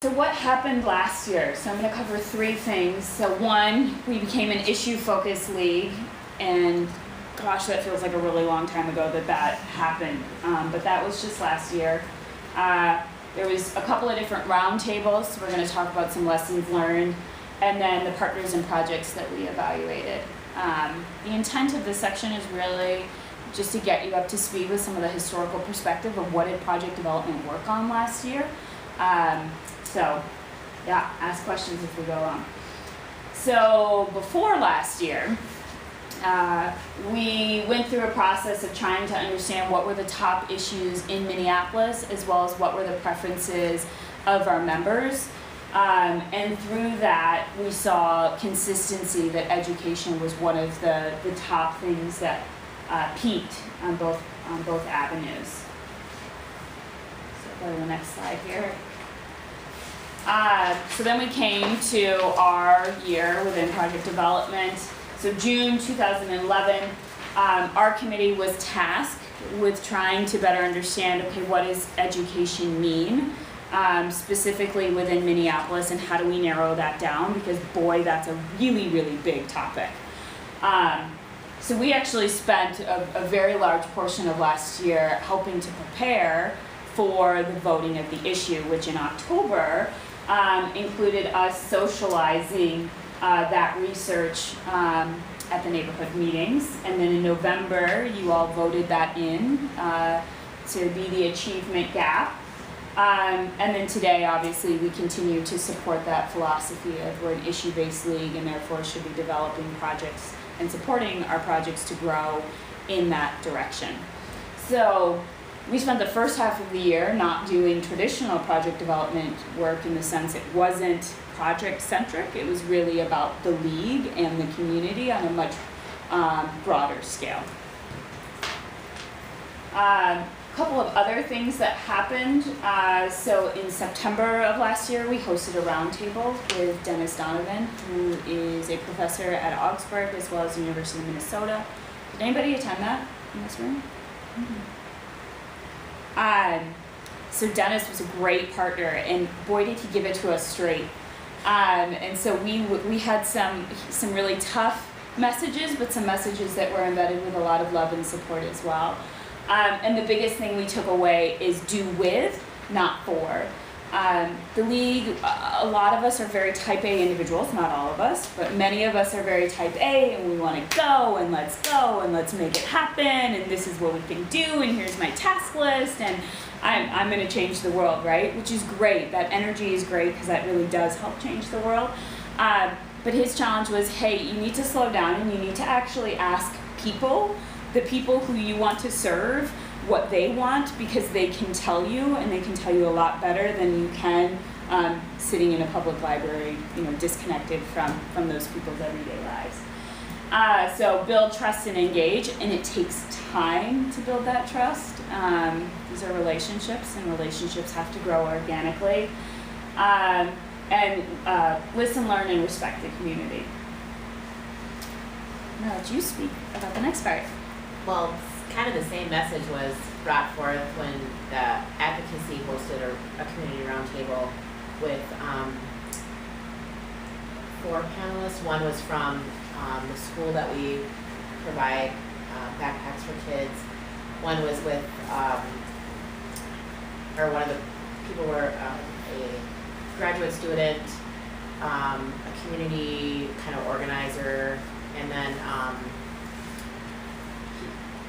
So what happened last year? So I'm going to cover three things. So one, we became an issue-focused league, and gosh, that feels like a really long time ago that happened. But that was just last year. There was a couple of different roundtables. So we're going to talk about some lessons learned, and then the partners and projects that we evaluated. The intent of this section is really just to get you up to speed with some of the historical perspective of what did project development work on last year. So, yeah, ask questions if we go on. So, before last year, we went through a process of trying to understand what were the top issues in Minneapolis, as well as what were the preferences of our members. And through that, we saw consistency that education was one of the top things that peaked on both avenues. So, go to the next slide here. So then we came to our year within project development. So June 2011, our committee was tasked with trying to better understand, okay, what does education mean, specifically within Minneapolis, and how do we narrow that down? Because boy, that's a really, really big topic. So we actually spent a very large portion of last year helping to prepare for the voting of the issue, which in October included us socializing that research at the neighborhood meetings. And then in November, you all voted that in to be the achievement gap. And then today, obviously, we continue to support that philosophy of we're an issue-based league and therefore should be developing projects and supporting our projects to grow in that direction. So we spent the first half of the year not doing traditional project development work in the sense it wasn't project-centric. It was really about the league and the community on a much broader scale. A couple of other things that happened. So in September of last year, we hosted a roundtable with Dennis Donovan, who is a professor at Augsburg as well as the University of Minnesota. Did anybody attend that in this room? Mm-hmm. So Dennis was a great partner, and boy did he give it to us straight. And so we had some really tough messages, but some messages that were embedded with a lot of love and support as well. And the biggest thing we took away is do with, not for. The league, a lot of us are very type A individuals, not all of us, but many of us are very type A, and we want to go and let's make it happen, and this is what we can do, and here's my task list, and I'm going to change the world, right? Which is great. That energy is great because that really does help change the world. But his challenge was, hey, you need to slow down and you need to actually ask people, the people who you want to serve, what they want, because they can tell you, and they can tell you a lot better than you can sitting in a public library, disconnected from those people's everyday lives. So build, trust, and engage, and it takes time to build that trust. These are relationships, and relationships have to grow organically. And listen, learn, and respect the community. Now let you speak about the next part. Well, kind of the same message was brought forth when the advocacy hosted a community roundtable with 4 panelists. One was from the school that we provide backpacks for kids. One was with, or one of the people were a graduate student, a community kind of organizer, and then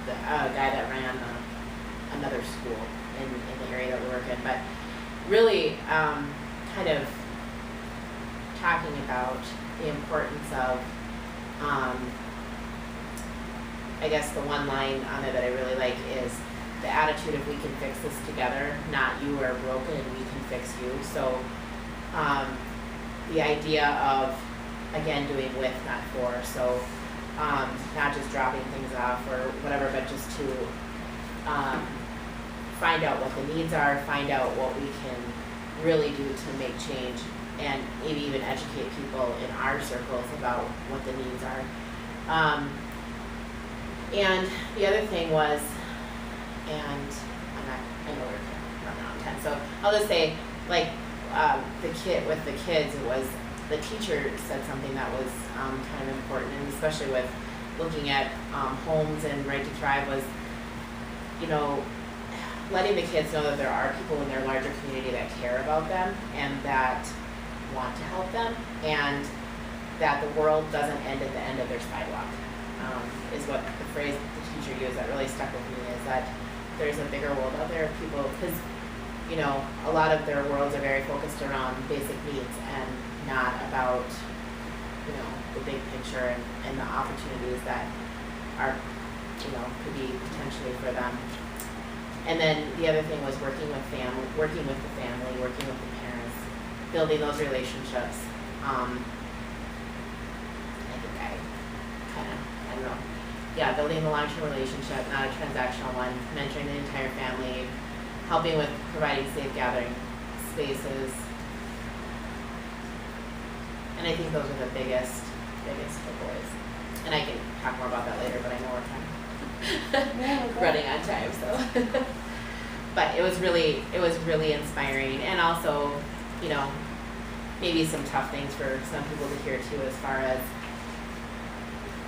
a guy that ran another school in the area that we work in. But really kind of talking about the importance of, I guess the one line on it that I really like is the attitude of we can fix this together, not you are broken and we can fix you. So the idea of, again, doing with, not for. So not just dropping things off or whatever, but just to find out what the needs are, find out what we can really do to make change, and maybe even educate people in our circles about what the needs are. And the other thing was, and I know we're running out of time, so I'll just say, like, the kid with the kids, it was the teacher said something that was kind of important, and especially with looking at homes and Right to Thrive was, you know, letting the kids know that there are people in their larger community that care about them and that want to help them, and that the world doesn't end at the end of their sidewalk, is what the phrase the teacher used that really stuck with me, is that there's a bigger world out there of people, because, you know, a lot of their worlds are very focused around basic needs and not about, you know, the big picture and the opportunities that are, you know, could be potentially for them. And then the other thing was working with the family, working with the parents, building those relationships. I don't know. Yeah, building a long-term relationship, not a transactional one, mentoring the entire family, helping with providing safe gathering spaces. And I think those are the biggest takeaways. And I can talk more about that later, but I know we're running on time, so. But it was really inspiring, and also, you know, maybe some tough things for some people to hear too, as far as,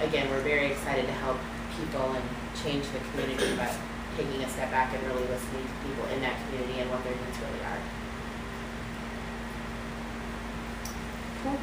again, we're very excited to help people and change the community, but taking a step back and really listening to people in that community and what their needs really are. Cool.